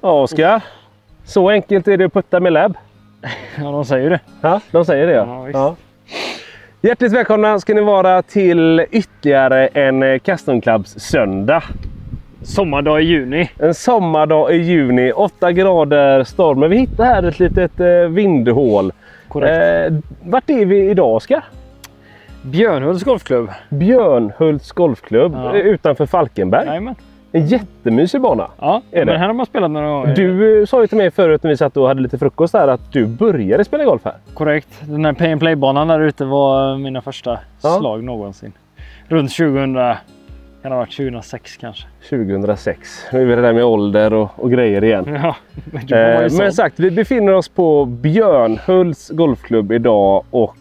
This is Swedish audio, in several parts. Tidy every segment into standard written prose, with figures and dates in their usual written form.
Ja, Oskar. Så enkelt är det att putta med lab. Ja, de säger det. Ja, de säger det. Ja, ja. Hjärtligt välkomna ska ni vara till ytterligare en Custom Clubs söndag. Sommardag i juni. En sommardag i juni, 8 grader storm. Men vi hittar här ett litet vindhål. Korrekt. Vart är vi idag, Oskar? Björnhults golfklubb. Björnhults golfklubb utanför Falkenberg. Jajamän. En jättemysig bana. Ja, men här har man spelat några gånger. Du sa ju till mig förut när vi satt och hade lite frukost där att du började spela golf här. Korrekt. Den här pay and play-banan där ute var mina första slag någonsin. Runt 2000, kan det ha varit 2006 kanske. 2006. Nu är vi det där med ålder och grejer igen. Ja, men sagt, vi befinner oss på Björnhults golfklubb idag och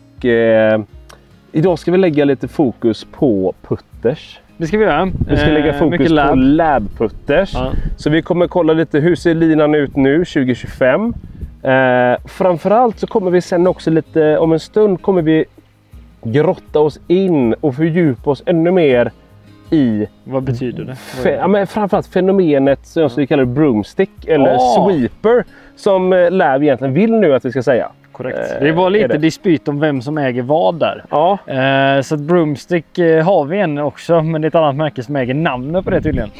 idag ska vi lägga lite fokus på putters. Det ska vi göra. Vi ska lägga fokus på lab-putters. Ja. Så vi kommer kolla lite hur ser linan ut nu 2025. Framförallt så kommer vi sen också lite, om en stund kommer vi grotta oss in och fördjupa oss ännu mer i... Vad betyder det? Ja, men framförallt fenomenet som jag skulle kalla broomstick eller sweeper som lab egentligen vill nu att vi ska säga. Korrekt. Det var lite dispyt om vem som äger vad där. Ja. Så att broomstick har vi en också, men det är ett annat märke som äger namnet på det tydligen.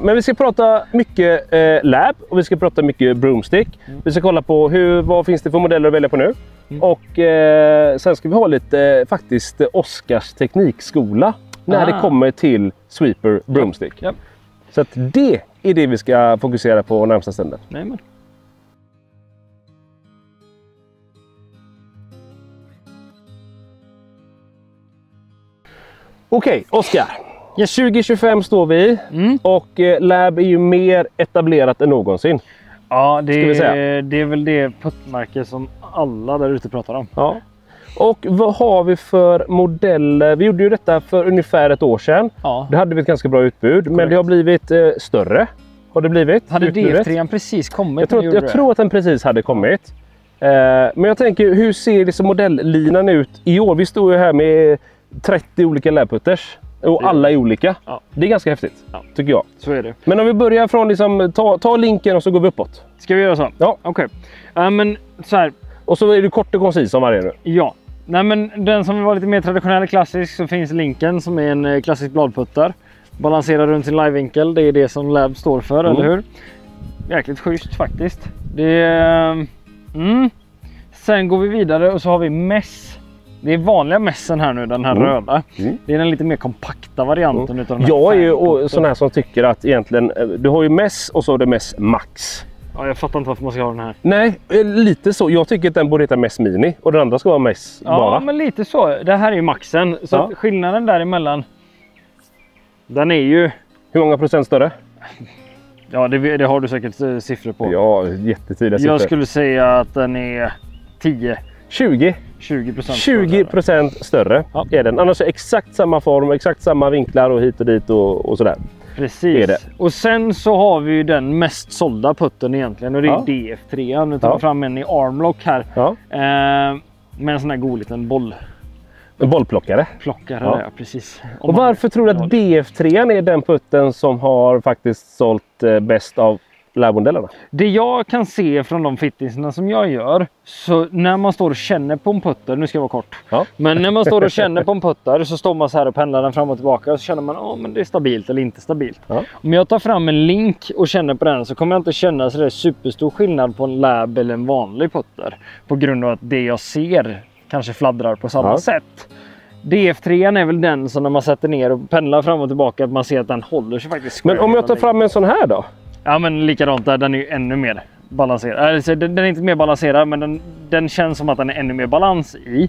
Men vi ska prata mycket lab och vi ska prata mycket broomstick. Vi ska kolla på vad finns det för modeller att välja på nu. Och sen ska vi ha lite faktiskt Oskars teknikskola när det kommer till sweeper broomstick. Ja. Så att det är det vi ska fokusera på närmsta stunden. Nej, men. Okej, Oskar. 2025 står vi och lab är ju mer etablerat än någonsin. Ja, det är väl det puttmärke som alla där ute pratar om. Ja. Och vad har vi för modeller? Vi gjorde ju detta för ungefär ett år sedan. Ja. Det hade vi ett ganska bra utbud, men det har blivit större. Har det blivit? Hade DF3 precis kommit? Jag tror att den precis hade kommit. Men jag tänker, hur ser liksom modellinan ut i år? Vi står ju här med 30 olika labputters och alla är olika. Ja. Det är ganska häftigt, tycker jag. Så är det. Men om vi börjar från liksom, ta linken och så går vi uppåt. Ska vi göra så? Ja. Okej. Men så här. Och så är du kort och koncis som varje nu. Ja. Nej, men den som var lite mer traditionell klassisk så finns linken som är en klassisk bladputtar. Balanserar runt sin livevinkel. Det är det som lab står för, eller hur? Jäkligt schysst faktiskt. Sen går vi vidare och så har vi mess. Det är vanliga messen här nu, den här röda. Det är den lite mer kompakta varianten utav den här. Jag är ju sån här som tycker att egentligen, du har ju mess och så är det mess max. Ja, jag fattar inte varför man ska ha den här. Nej, lite så. Jag tycker att den borde heta mess mini och den andra ska vara mess bara. Ja, men lite så. Det här är ju maxen. Så att skillnaden däremellan, den är ju... Hur många procent större? Ja, det har du säkert siffror på. Ja, jättetydliga siffror. Jag skulle säga att den är 10. 20% 20% större är den. Annars är exakt samma form, exakt samma vinklar och hit och dit och sådär. Precis. Är det. Och sen så har vi ju den mest sålda putten egentligen och det är DF3. Nu tar vi fram en i armlock här. Ja. Med en sån här god liten boll. En bollplockare. Plockare, precis. Och varför tror du att DF3 är den putten som har faktiskt sålt bäst av labmodellerna? Det jag kan se från de fittingsarna som jag gör, så när man står och känner på en putter, nu ska jag vara kort, men när man står och känner på en putter så står man så här och pendlar den fram och tillbaka och så känner man, men det är stabilt eller inte stabilt. Om jag tar fram en link och känner på den så kommer jag inte känna så det är superstor skillnad på en lab eller en vanlig putter på grund av att det jag ser kanske fladdrar på samma sätt. DF3 är väl den som när man sätter ner och pendlar fram och tillbaka att man ser att den håller sig faktiskt. Men om jag tar fram en sån här då? Ja, men likadant där, den är ju ännu mer balanserad. Alltså, den är inte mer balanserad, men den känns som att den är ännu mer balans i.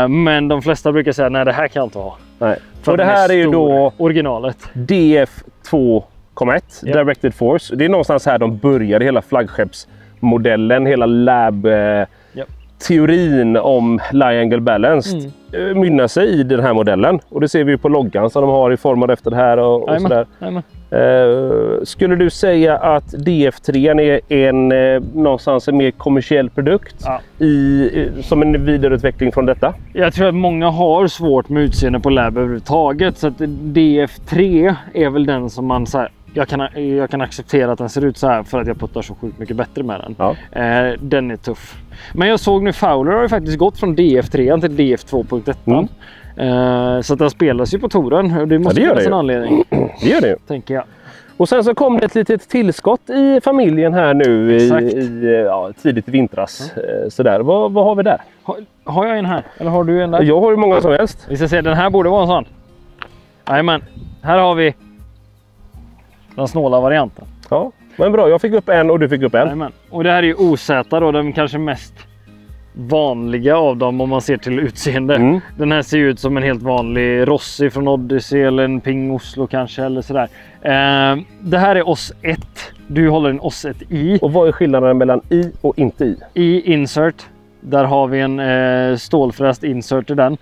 Men de flesta brukar säga, nej det här kan jag inte ha. Nej. Och det här är ju då originalet. DF2,1 Directed Force. Det är någonstans här de började hela flaggskeppsmodellen, hela lab-teorin om lie angle balanced mynnar sig i den här modellen. Och det ser vi ju på loggan som de har i formad efter det här och sådär. Skulle du säga att DF3 är någonstans en mer kommersiell produkt som en vidareutveckling från detta? Jag tror att många har svårt med utseende på lab överhuvudtaget, så att DF3 är väl den som man så här, jag kan acceptera att den ser ut så här för att jag puttar så sjukt mycket bättre med den. Ja. Den är tuff. Men jag såg nu Fowler har ju faktiskt gått från DF3 till DF2.1. Så att den spelas ju på touren. Och det måste finnas en anledning. Det gör det ju. Tänker jag. Och sen så kom det ett litet tillskott i familjen här nu i tidigt i vintras. Sådär. Vad har vi där? Har jag en här? Eller har du en där? Jag har ju många som helst. Vi ska se, den här borde vara en sån. Jajamän, här har vi den snåla varianten. Ja, men bra. Jag fick upp en och du fick upp en. Jajamän. Och det här är ju OZ då, den kanske mest vanliga av dem om man ser till utseende. Den här ser ju ut som en helt vanlig Rossi från Odyssey eller en Ping Oslo kanske eller sådär. Det här är OS 1. Du håller en OS 1 i. Och vad är skillnaden mellan i och inte i? I insert. Där har vi en stålfräst insert i den.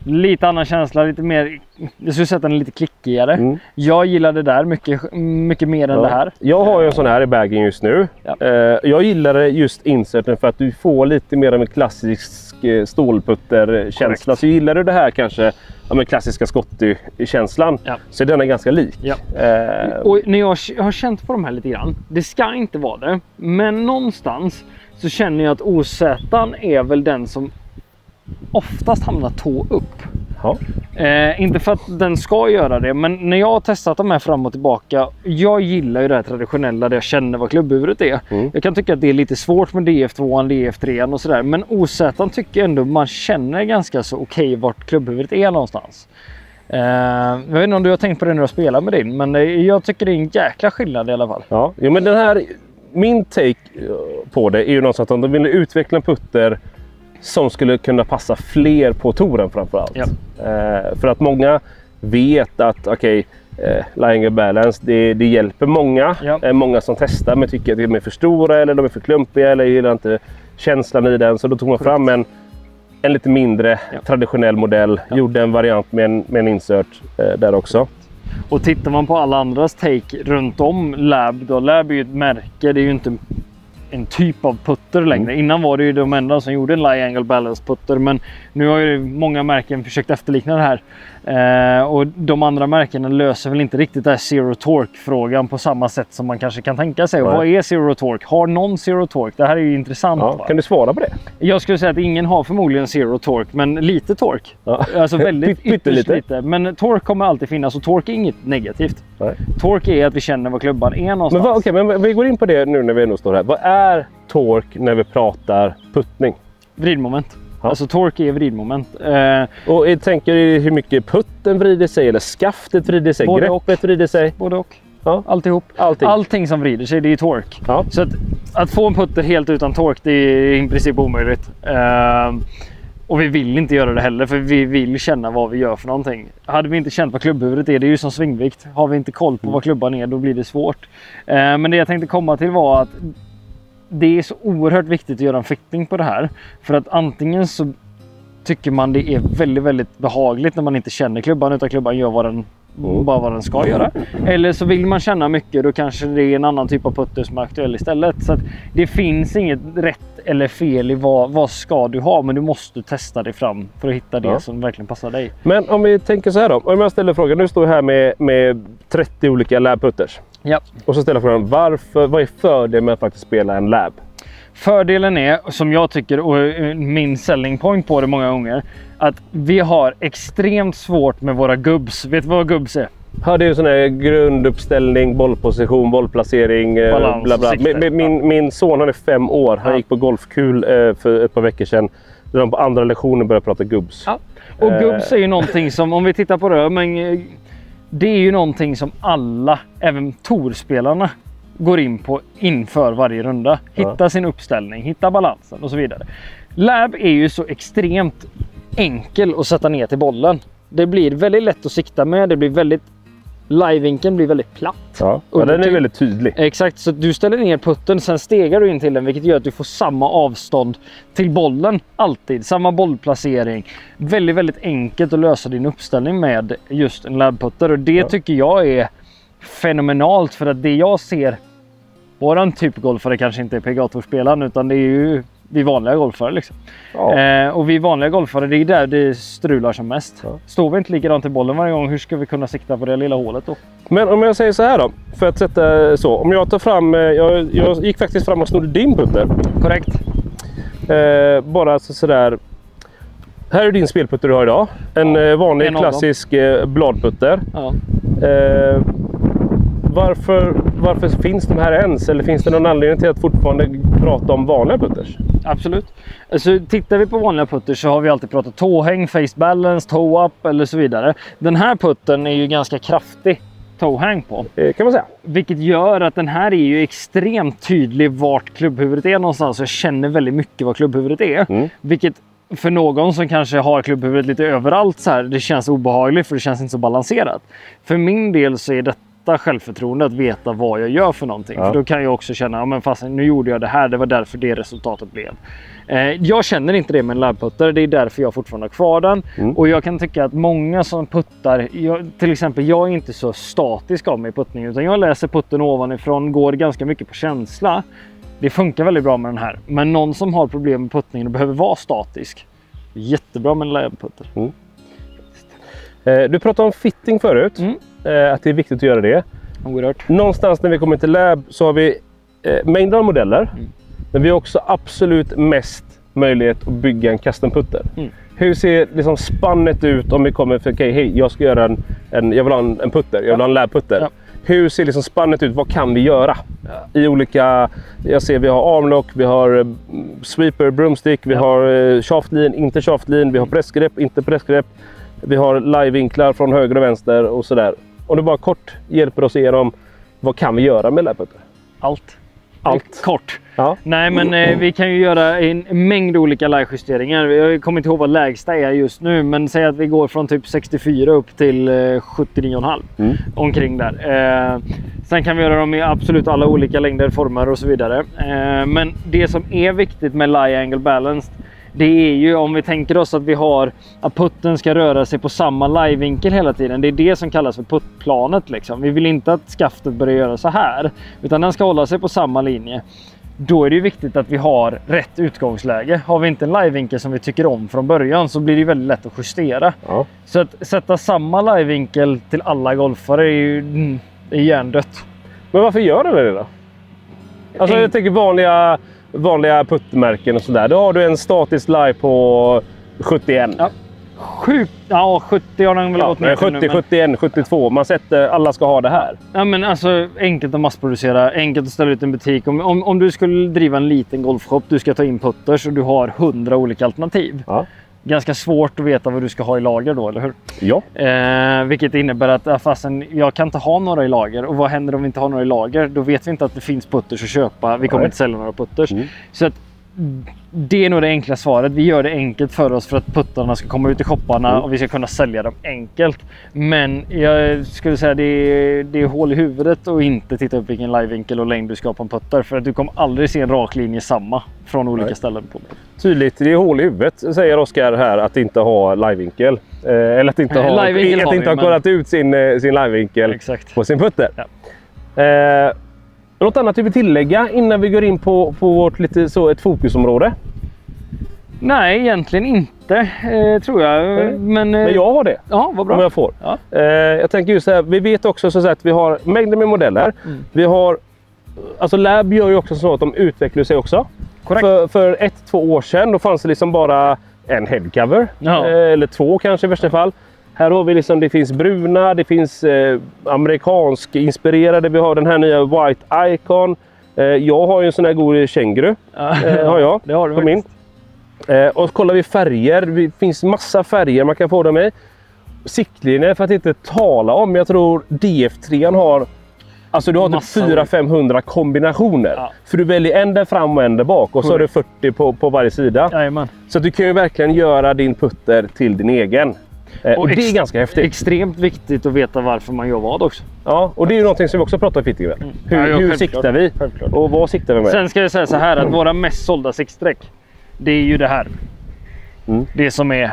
Lite annan känsla, lite mer. Jag skulle säga att den är lite klickigare. Jag gillar det där mycket mer än det här. Jag har ju en sån här i bagen just nu. Ja. Jag gillar just inserten för att du får lite mer av en klassisk stålputter-känsla. Så gillar du det här kanske, med klassiska Scotty-känslan, så är den ganska lik. Ja. Och när jag har känt på de här lite grann, det ska inte vara det. Men någonstans så känner jag att OZ är väl den som oftast hamnar tå upp. Ja. Inte för att den ska göra det, men när jag har testat de här fram och tillbaka, jag gillar ju det här traditionella där jag känner vad klubbhuvudet är. Jag kan tycka att det är lite svårt med DF2, DF3 och sådär, men OZ tycker jag ändå man känner ganska så okej vart klubbhuvudet är någonstans. Jag vet inte om du har tänkt på det när du har spelat med din, men jag tycker det är en jäkla skillnad i alla fall. Ja, men den här, min take på det är ju någonstans att om de vill utveckla en putter som skulle kunna passa fler på touren framförallt. Ja. För att många vet att Lie Balance, det hjälper många. Ja. Många som testar men tycker att de är för stora eller de är för klumpiga eller gillar inte känslan i den. Så då tog man fram en lite mindre traditionell modell. Ja. Gjorde en variant med en insert där också. Och tittar man på alla andras take runt om Lab, då Lab är ju ett märke, det är ju inte en typ av putter längre. Innan var det ju de enda som gjorde en Lie Angle Balance putter, men nu har ju många märken försökt efterlikna det här. Och de andra märkena löser väl inte riktigt det här Zero Torque-frågan på samma sätt som man kanske kan tänka sig. Vad är Zero Torque? Har någon Zero Torque? Det här är ju intressant. Ja, kan du svara på det? Jag skulle säga att ingen har förmodligen Zero Torque, men lite torque. Ja. Alltså väldigt ytterst lite. Men torque kommer alltid finnas och torque är inget negativt. Nej. Torque är att vi känner vad klubban är någonstans. Men vi går in på det nu när vi ändå står här. Vad är torque när vi pratar puttning? Vridmoment. Ja. Alltså torque är vridmoment. Och tänker du hur mycket putten vrider sig eller skaftet vrider sig, både greppet vrider sig? Både och. Ja. Alltihop. Allting som vrider sig, det är torque. Ja. Så att få en putter helt utan torque, det är i princip omöjligt. Och vi vill inte göra det heller, för vi vill känna vad vi gör för någonting. Hade vi inte känt vad klubbhuvudet är, det är ju som svingvikt. Har vi inte koll på vad klubban är, då blir det svårt. Men det jag tänkte komma till var att det är så oerhört viktigt att göra en fitting på det här. För att antingen så tycker man det är väldigt, väldigt behagligt när man inte känner klubban, utan klubban gör bara vad den ska göra. Eller så vill man känna mycket, då kanske det är en annan typ av putter som är aktuell istället. Så att det finns inget rätt eller fel i vad ska du ha, men du måste testa dig fram för att hitta det som verkligen passar dig. Men om vi tänker så här då, om jag ställer frågan, nu står jag här med 30 olika lab putters. Ja. Och så ställer jag frågan, vad är fördelen med att faktiskt spela en lab? Fördelen är, som jag tycker, och min selling point på det många gånger, att vi har extremt svårt med våra gubbs. Vet du vad gubbs är? Ja, det är ju sån här grunduppställning, bollposition, bollplacering, balans, bla bla. Min son, han är 5 år. Han gick på golfkul för ett par veckor sedan. Där de på andra lektioner började prata gubbs. Ja. Och gubbs är ju någonting som, om vi tittar på det, men det är ju någonting som alla, även tourspelarna, går in på inför varje runda. Hitta sin uppställning, hitta balansen och så vidare. Lab är ju så extremt enkel att sätta ner till bollen. Det blir väldigt lätt att sikta med, det blir väldigt... Live-vinkeln blir väldigt platt. Ja, den är väldigt tydlig. Exakt, så du ställer ner putten, sen stegar du in till den, vilket gör att du får samma avstånd till bollen alltid. Samma bollplacering. Väldigt, väldigt enkelt att lösa din uppställning med just en lab-putter. Och det tycker jag är fenomenalt, för att det jag ser, våran typ golfare kanske inte är PGA-tourspelaren, utan det är ju vi vanliga golfare liksom. Och vi vanliga golfare, det är där det strular som mest. Står vi inte likadant i bollen varje gång, hur ska vi kunna sikta på det lilla hålet då? Men om jag säger så här då, för att sätta så, om jag tar fram, jag gick faktiskt fram och snodde din putter. Korrekt. Bara sådär. Här är din spelputter du har idag. En vanlig klassisk bladputter. Ja. Varför finns de här ens? Eller finns det någon anledning till att fortfarande prata om vanliga putters? Absolut. Alltså, tittar vi på vanliga putters så har vi alltid pratat tåhäng, face balance, toe up eller så vidare. Den här puttern är ju ganska kraftig toehang på. Kan man säga. Vilket gör att den här är ju extremt tydlig vart klubbhuvudet är någonstans. Jag känner väldigt mycket vad klubbhuvudet är. Vilket för någon som kanske har klubbhuvudet lite överallt så här, det känns obehagligt för det känns inte så balanserat. För min del så är detta självförtroende att veta vad jag gör för någonting. För då kan jag också känna, ja men fast nu gjorde jag det här, det var därför det resultatet blev. Jag känner inte det med en labputter, det är därför jag fortfarande har kvar den. Och jag kan tycka att många som puttar, till exempel jag är inte så statisk av mig i puttning, utan jag läser putten ovanifrån, går ganska mycket på känsla. Det funkar väldigt bra med den här. Men någon som har problem med puttningen och behöver vara statisk, jättebra med en labputter. Du pratade om fitting förut, att det är viktigt att göra det. Oerhört. Någonstans när vi kommer till lab så har vi mängder av modeller. Men vi har också absolut mest möjlighet att bygga en custom putter. Hur ser liksom spannet ut om vi kommer för hej, jag ska göra jag vill ha en putter, jag vill ha en labputter. Hur ser liksom spannet ut? Vad kan vi göra? I olika, jag ser vi har armlock, vi har sweeper, broomstick, vi har shaftlean, inte shaftlean, vi har pressgrepp, inte pressgrepp. Vi har live-vinklar från höger och vänster och sådär. Om du bara kort hjälper oss igenom, vad kan vi göra med labputter? Allt. Kort. Ja. Nej, men vi kan ju göra en mängd olika live-justeringar. Jag kommer inte ihåg vad lägsta är just nu, men säg att vi går från typ 64 upp till 79,5 omkring där. Sen kan vi göra dem i absolut alla olika längder, former och så vidare. Men det som är viktigt med lie angle balance, det är ju om vi tänker oss att vi har att putten ska röra sig på samma live-vinkel hela tiden. Det är det som kallas för puttplanet liksom. Vi vill inte att skaftet börjar göra så här, utan den ska hålla sig på samma linje. Då är det ju viktigt att vi har rätt utgångsläge. Har vi inte en live-vinkel som vi tycker om från början så blir det väldigt lätt att justera. Så att sätta samma live-vinkel till alla golfare är ju hjärndött. Men varför gör den det då? Alltså jag tänker vanliga puttmärken och sådär. Då har du en statisk live på 71. Sjukt. Ja, 70 har den väl gått ner 70, nu, 71, 72. Man sätter alla ska ha det här. Ja, men alltså enkelt att massproducera, enkelt att ställa ut en butik. Om du skulle driva en liten golfshop, du ska ta in putters och du har 100 olika alternativ. Ganska svårt att veta vad du ska ha i lager då, eller hur? Ja. Vilket innebär att fastän jag kan inte ha några i lager. Och vad händer om vi inte har några i lager? Då vet vi inte att det finns putters att köpa. Vi kommer inte sälja några putters. Så att det är nog det enkla svaret. Vi gör det enkelt för oss för att puttarna ska komma ut i shopparna och vi ska kunna sälja dem enkelt. Men jag skulle säga det är hål i huvudet och inte titta upp vilken live-vinkel och längd du ska ha på en putter. För att du kommer aldrig se en rak linje samma från olika ställen. Tydligt, det är hål i huvudet, säger Oskar här, att inte ha live-vinkel. Eller att inte ha kollat ut sin live-vinkel på sin putter. Något annat du vill tillägga innan vi går in på vårt lite så ett fokusområde? Nej, egentligen inte, tror jag. Men jag har det. Ja, vad bra. Om jag får. Jag tänker just så här, vi vet också så att vi har mängder med modeller. Vi har, alltså Lab gör ju också så att de utvecklar sig också. Korrekt. För 1-2 år sedan då fanns det liksom bara en headcover. Eller 2 kanske i värsta fall. Här har vi liksom, det finns bruna, det finns amerikansk inspirerade, vi har den här nya White Icon. Jag har ju en sån här god känguru. Har jag. Det har du på min. Och kollar vi färger, det finns massa färger man kan få dem i. Siktlinjer för att inte tala om, jag tror DF3 har, alltså du har typ 400-500 kombinationer. För du väljer en där fram och en där bak och så har du 40 på varje sida. Jajamän. Så du kan ju verkligen göra din putter till din egen. Och det är ganska häftigt. Extremt viktigt att veta varför man gör vad också. Ja, och det är ju någonting som vi också pratar om fitting med. Hur siktar vi? Självklart. Och vad siktar vi med? Sen ska jag säga så här att våra mest sålda siktsträck, det är ju det här. Det som är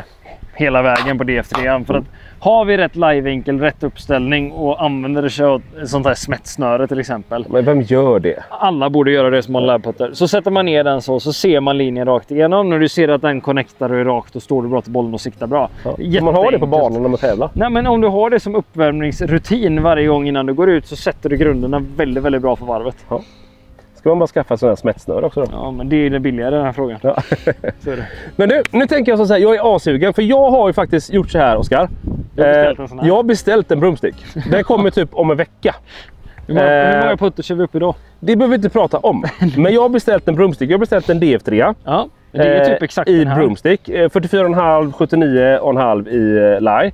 hela vägen på DF3. För att har vi rätt livevinkel, rätt uppställning och använder sig av sånt här smettsnöre till exempel. Men vem gör det? Alla borde göra det som har lärputter. Så sätter man ner den så ser man linjen rakt igenom. När du ser att den connectar och är rakt, och står du bra till bollen och siktar bra. Ja. Man har det på banan när man tävlar. Nej, men om du har det som uppvärmningsrutin varje gång innan du går ut, så sätter du grunderna väldigt, väldigt bra för varvet. Ja. Ska man bara skaffa sådana här smettsnöre också då? Ja, men det är det billigare, den här frågan. Ja. Så är det. Men nu tänker jag så här, jag är asugen, för jag har ju faktiskt gjort så här, Oskar. Jag har beställt en broomstick. Den kommer typ om en vecka. Hur många putter kör vi upp idag? Det behöver vi inte prata om. Men jag har beställt en broomstick. Jag har beställt en DF3. Ja, det är typ exakt i den här. broomstick. 44,5, 79,5 i lie.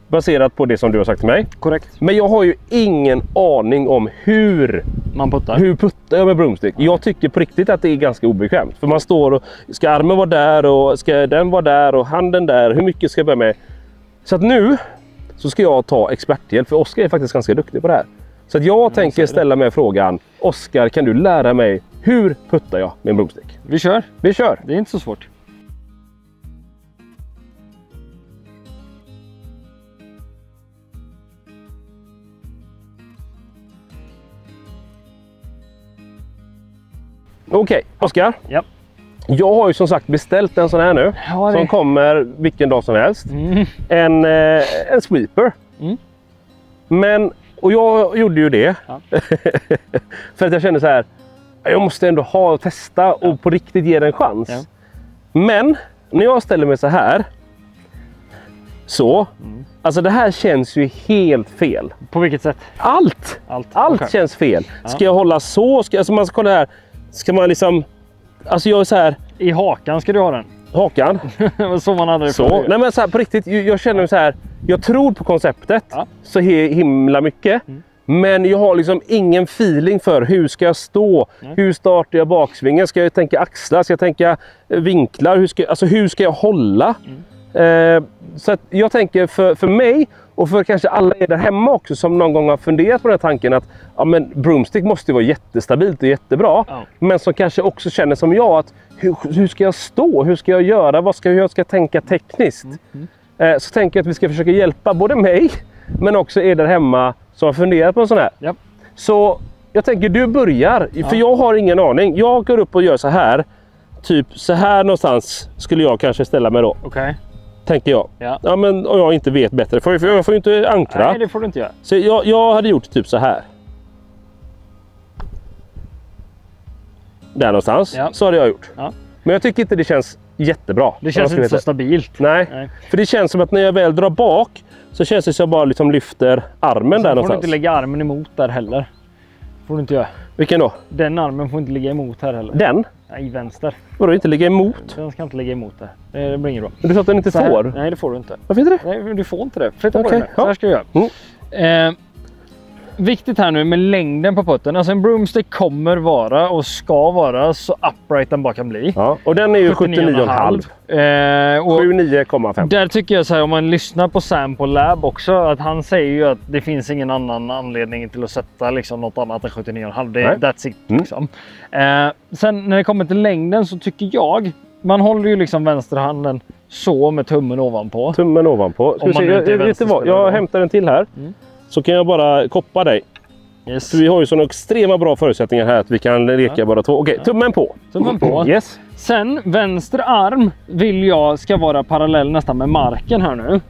Baserat på det som du har sagt till mig. Korrekt. Men jag har ju ingen aning om hur man puttar. Hur puttar jag med broomstick? Jag tycker på riktigt att det är ganska obekvämt. För man står och ska armen vara där och ska den vara där och handen där. Hur mycket ska jag börja med? Så att nu så ska jag ta experthjälp. För Oskar är faktiskt ganska duktig på det här. Så att jag tänker ställa mig frågan: Oskar, kan du lära mig hur puttar jag med en broomstick? Vi kör. Vi kör. Det är inte så svårt. Okej, Oskar. Ja. Jag har ju som sagt beställt en sån här nu. Ja, som kommer vilken dag som helst. En sweeper. Och jag gjorde ju det. Ja. För att jag kände så här: jag måste ändå testa och på riktigt ge den en chans. Ja. Men när jag ställer mig så här. Alltså det här känns ju helt fel. På vilket sätt? Allt okay. Känns fel. Ska jag hålla så? Alltså man ska kolla här. Ska man liksom... Alltså jag är så här... I hakan ska du ha den. Hakan? Så man hade det så. Nej men så här, på riktigt, jag känner så här. Jag tror på konceptet så himla mycket. Men jag har liksom ingen feeling för hur ska jag stå? Hur startar jag baksvingen? Ska jag tänka axlar? Ska jag tänka vinklar? Hur ska jag hålla? Så att jag tänker för mig och för kanske alla er där hemma också som någon gång har funderat på den här tanken att men broomstick måste vara jättestabilt och jättebra. Men som kanske också känner som jag att hur ska jag stå? Hur ska jag göra? Hur jag ska tänka tekniskt? Så tänker jag att vi ska försöka hjälpa både mig men också er där hemma som har funderat på en sån här. Ja. Så jag tänker du börjar, för jag har ingen aning. Jag går upp och gör så här. Typ så här någonstans skulle jag kanske ställa mig då. Okej. Tänker jag. Ja, men och jag inte vet bättre. För jag får ju inte ankra. Nej, det får du inte göra. Så jag hade gjort typ så här. Där någonstans. Ja. Så hade jag gjort. Ja. Men jag tycker inte det känns jättebra. Det känns inte så stabilt. Nej. För det känns som att när jag väl drar bak så känns det som jag bara liksom lyfter armen där någonstans. Får du inte lägga armen emot där heller. Får du inte göra. Vilken då? Den armen får inte ligga emot här heller. Den? Nej, vänster. Vadå inte ligga emot? Den ska inte ligga emot där. Det blir inget bra. Men du sa att den inte får? Nej, det får du inte. Varför inte det? Nej, du får inte det. Flytta på den. Så här ska jag göra. Viktigt här nu med längden på putten. Alltså en broomstick kommer vara och ska vara så upright den bara kan bli. Ja, och den är ju 79,5. 79,5. Där tycker jag så här, om man lyssnar på Sam på Lab också, att han säger ju att det finns ingen annan anledning till att sätta liksom något annat än 79,5. That's it liksom. Sen när det kommer till längden så tycker jag, man håller ju liksom vänsterhanden så med tummen ovanpå. Tummen ovanpå. Ska vi se, jag hämtar den till här. Så kan jag bara koppa dig. Yes. För vi har ju sådana extrema bra förutsättningar här att vi kan leka bara två. Okej, tummen på. Tummen på. Yes. Sen vänster arm vill jag ska vara parallell nästan med marken här nu.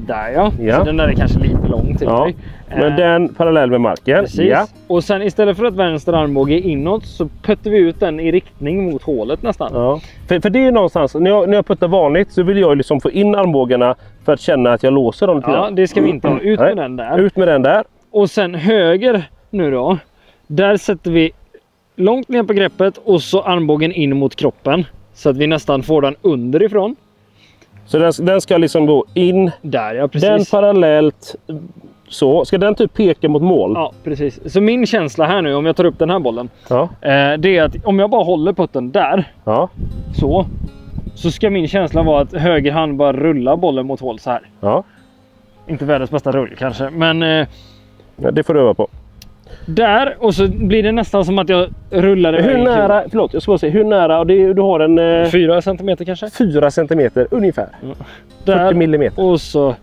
Där ja. Så den där är kanske lite lång till dig. Men den parallell med marken. Precis. Ja. Och sen istället för att vänster armbåge är inåt så puttar vi ut den i riktning mot hålet nästan. Ja. För det är någonstans, när jag puttar vanligt så vill jag liksom få in armbågarna för att känna att jag låser dem lite. Ja, det ska vi inte ha. Ut med den där. Ut med den där. Och sen höger nu då. Där sätter vi långt ner på greppet och så armbågen in mot kroppen. Så att vi nästan får den underifrån. Så den ska liksom gå in. Där ja, precis. Den parallellt. Så, ska den typ peka mot mål? Ja, precis. Så min känsla här nu, om jag tar upp den här bollen. Det är att om jag bara håller putten där. Så ska min känsla vara att höger hand bara rullar bollen mot hål så här. Inte världens bästa rull kanske, men... det får du öva på. Där, och så blir det nästan som att jag rullar iväg. Hur nära, förlåt, jag ska bara se, hur nära, du har en... 4 centimeter kanske? 4 centimeter ungefär. Ja. 40 millimeter. Och så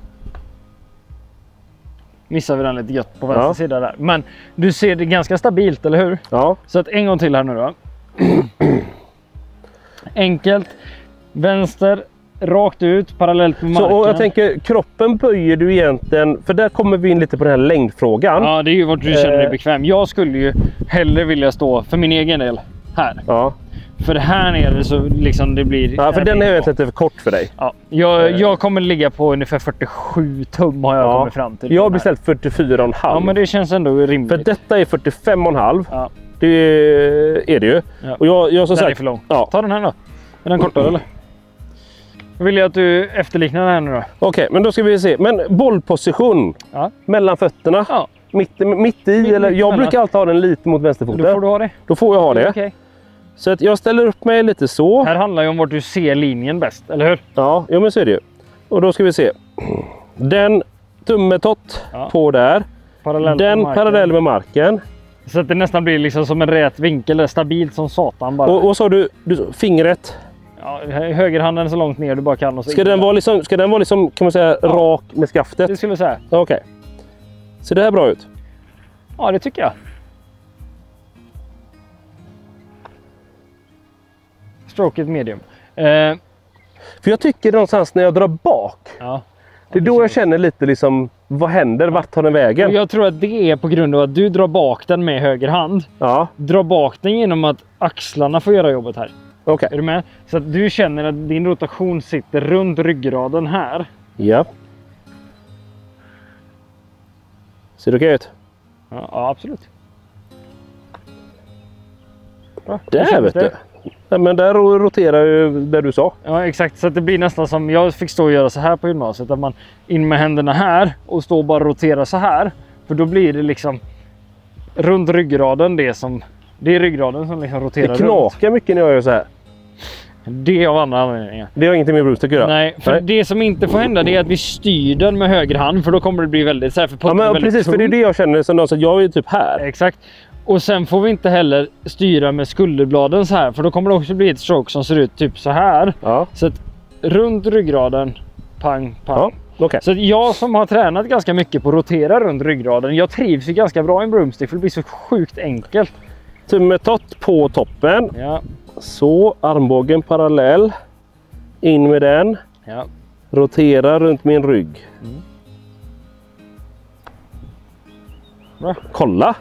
missar vi den lite gött på vänster sida där. Men du ser det ganska stabilt, eller hur? Ja. Så att en gång till här nu då. Enkelt. Vänster, rakt ut, parallellt med marken. Så, och jag tänker, kroppen böjer du egentligen, för där kommer vi in lite på den här längdfrågan. Ja, det är ju vart du känner dig bekväm. Jag skulle ju hellre vilja stå, för min egen del, här. Ja. För här nere så liksom det blir... Ja, för den är egentligen lite för kort för dig. Ja, jag kommer ligga på ungefär 47 tum har jag kommit fram till. Jag har beställt 44,5. Ja, men det känns ändå rimligt. För detta är 45,5. Ja. Det är det ju. Ja. Och jag som den sagt... är för lång. Ja. Ta den här då. Är den kortare eller? Jag vill att du efterliknar den här nu då. Okej, men då ska vi se. Men bollposition mellan fötterna. Ja. Mitt i, eller jag brukar alltid ha den lite mot vänsterfoten. Då får du ha det. Då får jag ha det. Okay. Så att jag ställer upp mig lite så. Här handlar ju om vart du ser linjen bäst, eller hur? Ja, men så är det ju. Och då ska vi se. Den tummetott på där. Parallell med marken. Så att det nästan blir liksom som en rät vinkel, där, stabilt som satan bara. Och så har du fingret. Ja, högerhanden så långt ner du bara kan. Och så ska den vara liksom, kan man säga, rak med skaftet? Det skulle jag säga. Okej. Ser det här bra ut? Ja, det tycker jag. Stroke medium. För jag tycker någonstans när jag drar bak. Det är då jag känner lite liksom, vad händer? Vart tar den vägen? Och jag tror att det är på grund av att du drar bak den med höger hand. Ja. Drar bak den genom att axlarna får göra jobbet här. Okej. Är du med? Så att du känner att din rotation sitter runt ryggraden här. Ja. Ser det okej ut? Ja, absolut. Bra. Där vet du. Ja, men där roterar ju där du sa. Ja, exakt. Så att det blir nästan som jag fick stå och göra så här på gymnasiet. Att man in med händerna här och stå och bara rotera så här. För då blir det liksom runt ryggraden det är ryggraden som liksom roterar runt. Det knakar mycket när jag gör så här. Det är av andra anledningar. Det har ingenting med broomstick att göra. Nej, för det som inte får hända det är att vi styr den med höger hand. För då kommer det bli väldigt så här. Ja, men precis. För det är det jag känner som så jag är typ här. Exakt. Och sen får vi inte heller styra med skulderbladen så här. För då kommer det också bli ett stroke som ser ut typ så här. Ja. Så att runt ryggraden, pang, pang. Ja, okay. Så att jag som har tränat ganska mycket på att rotera runt ryggraden. Jag trivs ju ganska bra i en broomstick för det blir så sjukt enkelt. Tummetott på toppen. Ja. Så, armbågen parallell. In med den. Ja. Rotera runt min rygg. Bra. Kolla.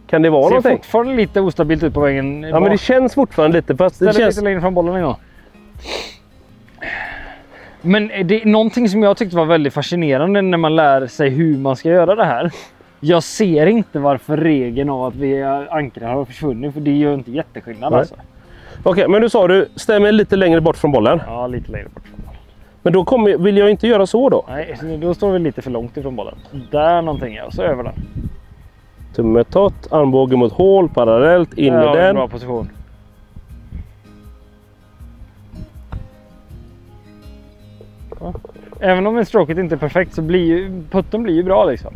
Kan det vara ser någonting? Fortfarande lite ostabilt ut på vägen. Ja, men det känns fortfarande lite. Fast det känns lite längre från bollen en gång. Men det är någonting som jag tyckte var väldigt fascinerande när man lär sig hur man ska göra det här. Jag ser inte varför regeln av att vi ankrar har försvunnit, för det gör inte jätteskillnad. Alltså. Okej, men du sa du stämmer lite längre bort från bollen. Ja, lite längre bort från bollen. Men då vill jag inte göra så då? Nej, då står vi lite för långt ifrån bollen. Där någonting, ja, så över den. Tummetott, armbågen mot hål, parallellt, in med den. Bra position. Ja. Även om stroket inte är perfekt så blir ju putten blir ju bra liksom.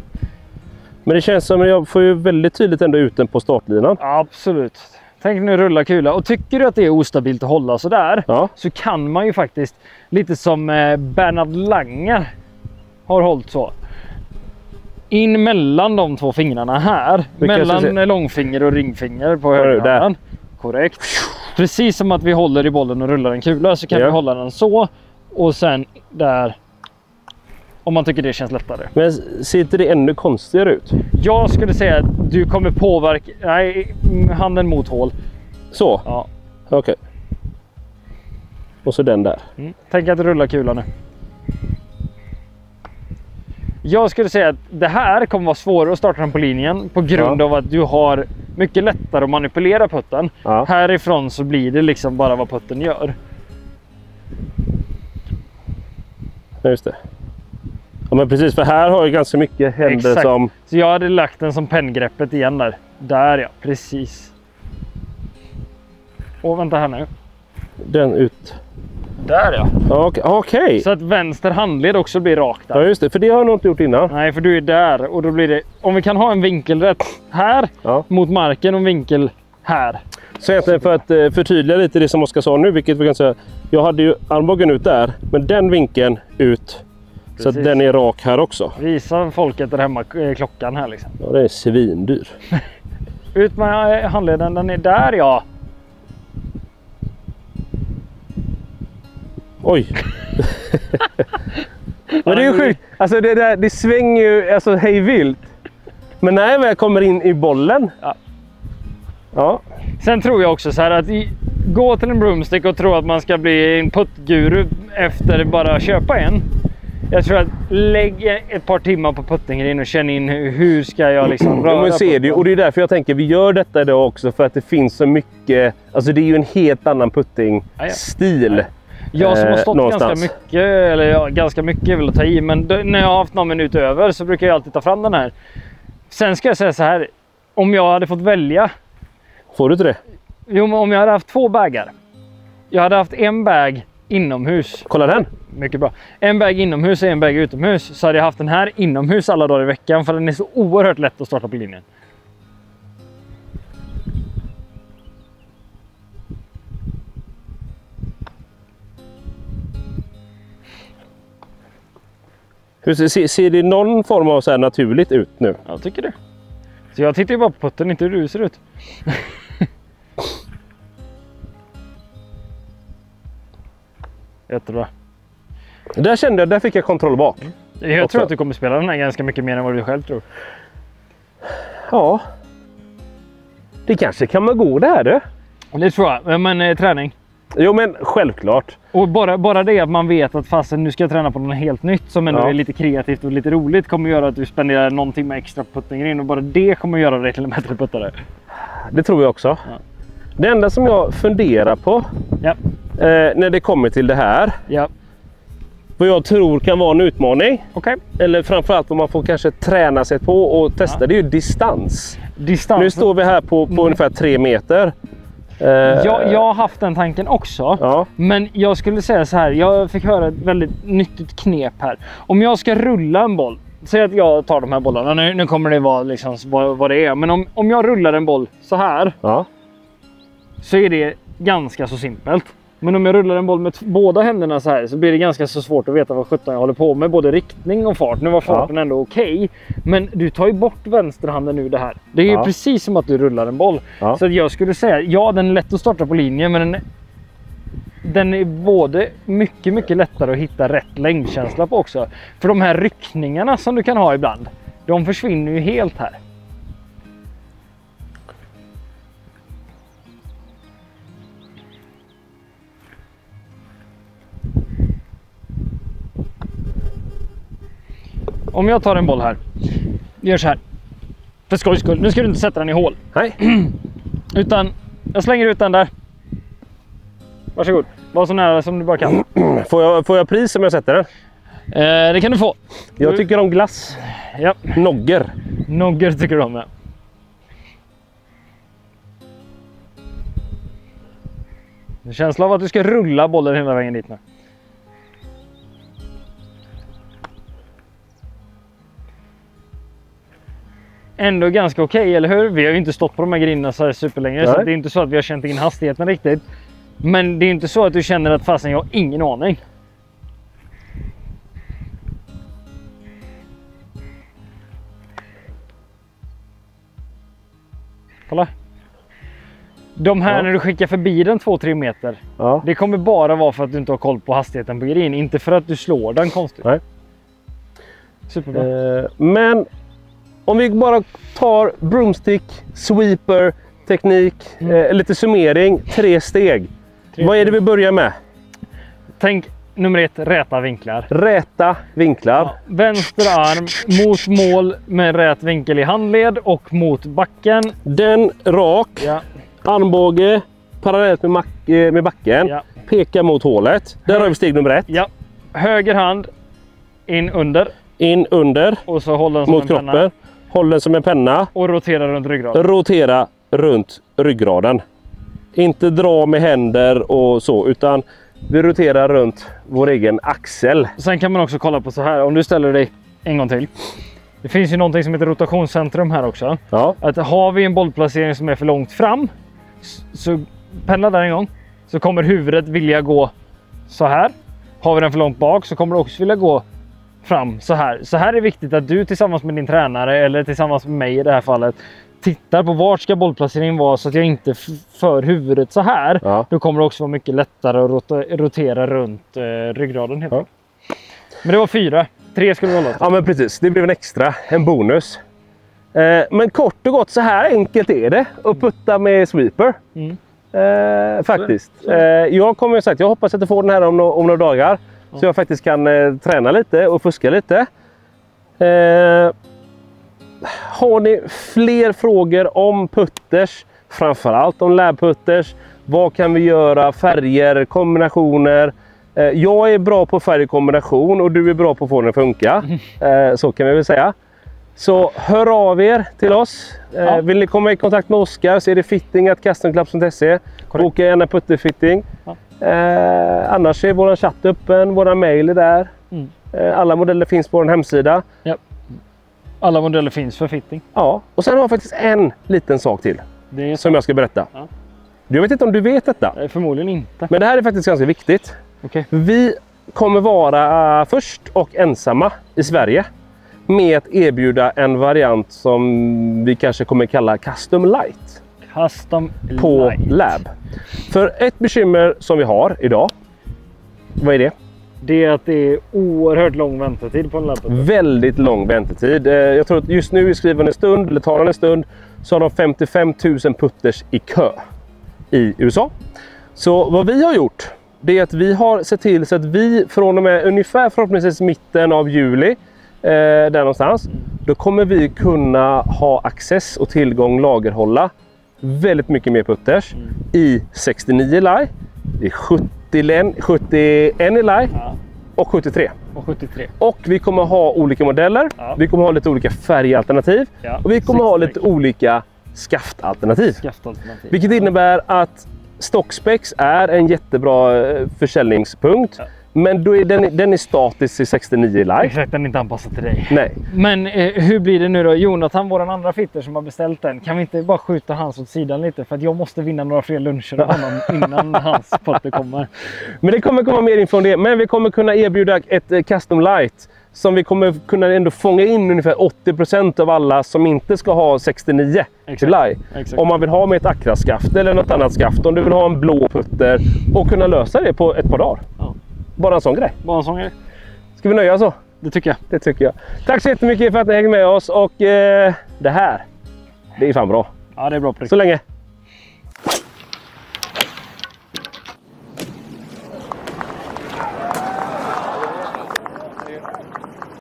Men det känns som att jag får ju väldigt tydligt ändå ut den på startlinan. Absolut. Tänk nu rulla kula. Och tycker du att det är ostabilt att hålla så där, så kan man ju faktiskt, lite som Bernhard Langer har hållit så. In mellan de två fingrarna här. Mellan långfinger och ringfinger på högerhanden. Korrekt. Precis som att vi håller i bollen och rullar en kula så kan vi hålla den så. Och sen där. Om man tycker det känns lättare. Men ser inte det ännu konstigare ut? Jag skulle säga att du kommer påverka... Nej, handen mot hål. Så? Ja. Okej. Och så den där. Tänk att rulla kulan nu. Jag skulle säga att det här kommer vara svårare att starta den på linjen. På grund av att du har mycket lättare att manipulera putten. Härifrån så blir det liksom bara vad putten gör. Ja, just det. Ja, men precis, för här har jag ganska mycket händer som... Så jag hade lagt den som penngreppet igen där. Där ja, precis. Och vänta här nu. Den ut. Där ja. Okej. Så att vänster handled också blir rakt där. Ja just det, för det har jag nog inte gjort innan. Nej, för du är där och då blir det... Om vi kan ha en vinkelrätt här mot marken och en vinkel här. Så egentligen för att förtydliga lite det som Oskar sa nu, vilket vi kan säga. Jag hade ju armbågen ut där, men den vinkeln ut. Precis. Så att den är rak här också. Visa folket där hemma klockan här liksom. Ja, det är svindyr. Ut med handleden, den är där ja. Oj. Men det är ju sjukt. Alltså det svänger ju alltså hej vilt. Men när jag kommer in i bollen. Ja. Sen tror jag också så här att gå till en broomstick och tro att man ska bli en puttguru efter bara köpa en. Jag tror att lägg ett par timmar på puttingen och känn in hur ska jag liksom röra på det. Och det är därför jag tänker vi gör detta idag också, för att det finns så mycket. Alltså det är ju en helt annan putting-stil. Jag som har stått ganska mycket vill jag ta i, men när jag har haft någon minut över så brukar jag alltid ta fram den här. Sen ska jag säga så här, om jag hade fått välja. Får du inte det? Jo, men om jag hade haft 2 bagar. Jag hade haft en bag inomhus. Kolla den. Mycket bra. En bag inomhus och en bag utomhus. Så hade jag haft den här inomhus alla dagar i veckan, för den är så oerhört lätt att starta på linjen. Hur ser det någon form av så här naturligt ut nu? Jag tycker det. Så jag tittar ju bara på putten, inte hur du ser ut. Jättebra. Där kände jag, där fick jag kontroll bak. Jag tror att du kommer spela den här ganska mycket mer än vad du själv tror. Ja. Det kanske kan man gå det här du. Det tror jag, men träning. Jo men självklart. Och bara det att man vet att fastän nu ska jag träna på något helt nytt som ändå är lite kreativt och lite roligt kommer göra att du spenderar någon timme extra på puttingen, och bara det kommer göra dig till en bättre puttare. Det tror jag också. Ja. Det enda som jag funderar på när det kommer till det här, vad jag tror kan vara en utmaning, eller framförallt vad man får kanske träna sig på och testa, det är ju distans. Nu står vi här på ungefär 3 meter. Jag har haft den tanken också, men jag skulle säga så här, jag fick höra ett väldigt nyttigt knep här. Om jag ska rulla en boll, säg att jag tar de här bollarna, nu kommer det vara liksom vad det är, men om jag rullar en boll så här, så är det ganska så simpelt. Men om jag rullar en boll med båda händerna så här, så blir det ganska så svårt att veta vad 17 jag håller på med, både riktning och fart. Nu var farten ändå okej, men du tar ju bort vänsterhanden ur det här. Det är ju precis som att du rullar en boll. Så jag skulle säga, den är lätt att starta på linjen, men den är både mycket lättare att hitta rätt längdkänsla på också. För de här ryckningarna som du kan ha ibland, de försvinner ju helt här. Om jag tar en boll här, gör så här. För skojs skull, nu ska du inte sätta den i hål. Nej. Utan jag slänger ut den där. Varsågod, var så nära som du bara kan. Får jag pris om jag sätter den? Det kan du få. Jag tycker om glass. Ja. Nogger. Nogger tycker du om, ja. Det känsla av att du ska rulla bollen hela vägen dit nu. Ändå ganska okej, eller hur? Vi har ju inte stått på de här grindarna så här superlänge, så det är inte så att vi har känt in hastigheten riktigt. Men det är inte så att du känner att fasen, jag har ingen aning. Kolla. De här när du skickar förbi den 2-3 meter, det kommer bara vara för att du inte har koll på hastigheten på green, inte för att du slår den konstigt. Nej. Superbra. Men om vi bara tar broomstick, sweeper, teknik, lite summering, 3 steg. Vad är det vi börjar med? Tänk nummer 1, räta vinklar. Räta vinklar. Ja, vänster arm mot mål med rät vinkel i handled och mot backen. Den rak. Ja. Armbåge parallellt med backen. Ja. Peka mot hålet. Där har vi steg nummer 1. Ja. Höger hand in under. In under. Och så håller den som mot kroppen. Penna. Håll den som en penna. Och rotera runt ryggraden. Rotera runt ryggraden. Inte dra med händer och så, utan Vi roterar runt vår egen axel. Sen kan man också kolla på så här. Om du ställer dig en gång till. Det finns ju någonting som heter rotationscentrum här också. Ja. Att har vi en bollplacering som är för långt fram, så pendla där en gång, så kommer huvudet vilja gå så här. Har vi den för långt bak så kommer det också vilja gå fram så här. Så här är det viktigt att du tillsammans med din tränare eller tillsammans med mig i det här fallet tittar på vart ska bollplaceringen vara så att jag inte för huvudet så här. Ja. Då kommer det också vara mycket lättare att rotera runt ryggraden helt enkelt. Men det var 4. 3 skulle vi hålla. Ja men precis, det blev en extra, en bonus. Men kort och gott, så här enkelt är det att putta med sweeper. Faktiskt. Jag kommer sagt, jag hoppas att jag får den här om några dagar. Så jag faktiskt kan träna lite och fuska lite. Har ni fler frågor om putters, framförallt om lab-putters? Vad kan vi göra? Färger, kombinationer. Jag är bra på färgkombination och du är bra på att få den att funka. Så kan vi väl säga. Så hör av er till oss. Vill ni komma i kontakt med Oskar så är det fitting@customclub.se. Boka gärna putterfitting. Annars är vår chatt öppen, våra mejl är där. Alla modeller finns på vår hemsida. Ja. Alla modeller finns för fitting. Ja, och sen har jag faktiskt en liten sak till som jag ska berätta. Ja. Jag vet inte om du vet detta. Förmodligen inte. Men det här är faktiskt ganska viktigt. Okay. Vi kommer vara först och ensamma i Sverige med att erbjuda en variant som vi kanske kommer kalla Custom Light. Custom på Light. Lab. För ett bekymmer som vi har idag, vad är det? Det är att det är oerhört lång väntetid på en Lab. Väldigt lång väntetid. Jag tror att just nu i skrivande stund, eller tar en stund, så har de 55 000 putters i kö i USA. Så vad vi har gjort, det är att vi har sett till så att vi från och med ungefär förhoppningsvis mitten av juli, där någonstans, då kommer vi kunna ha access och tillgång, lagerhålla väldigt mycket mer putters i 69 laj, i 71 laj och 73. Och vi kommer ha olika modeller, vi kommer ha lite olika färgalternativ och vi kommer ha lite olika skaftalternativ. Vilket innebär att Stockspex är en jättebra försäljningspunkt. Men då är den är statisk i 69 laj. Exakt, den är inte anpassad till dig. Nej. Men hur blir det nu då? Jonathan, vår andra fitter som har beställt den. Kan vi inte bara skjuta hans åt sidan lite? För att jag måste vinna några fler luncher av honom innan hans potter kommer. Men det kommer komma mer info om det. Men vi kommer kunna erbjuda ett Custom Light som vi kommer kunna ändå fånga in ungefär 80% av alla som inte ska ha 69 laj. Om man vill ha med ett Acra-skaft eller något annat skaft. Om du vill ha en blå putter och kunna lösa det på ett par dagar. Ja. Bara en sån grej. Bara en sån grej. Ska vi nöja så? Det tycker jag. Det tycker jag. Tack så jättemycket för att ni hänger med oss. Och det här, det är fan bra. Ja, det är bra på riktigt. Så länge.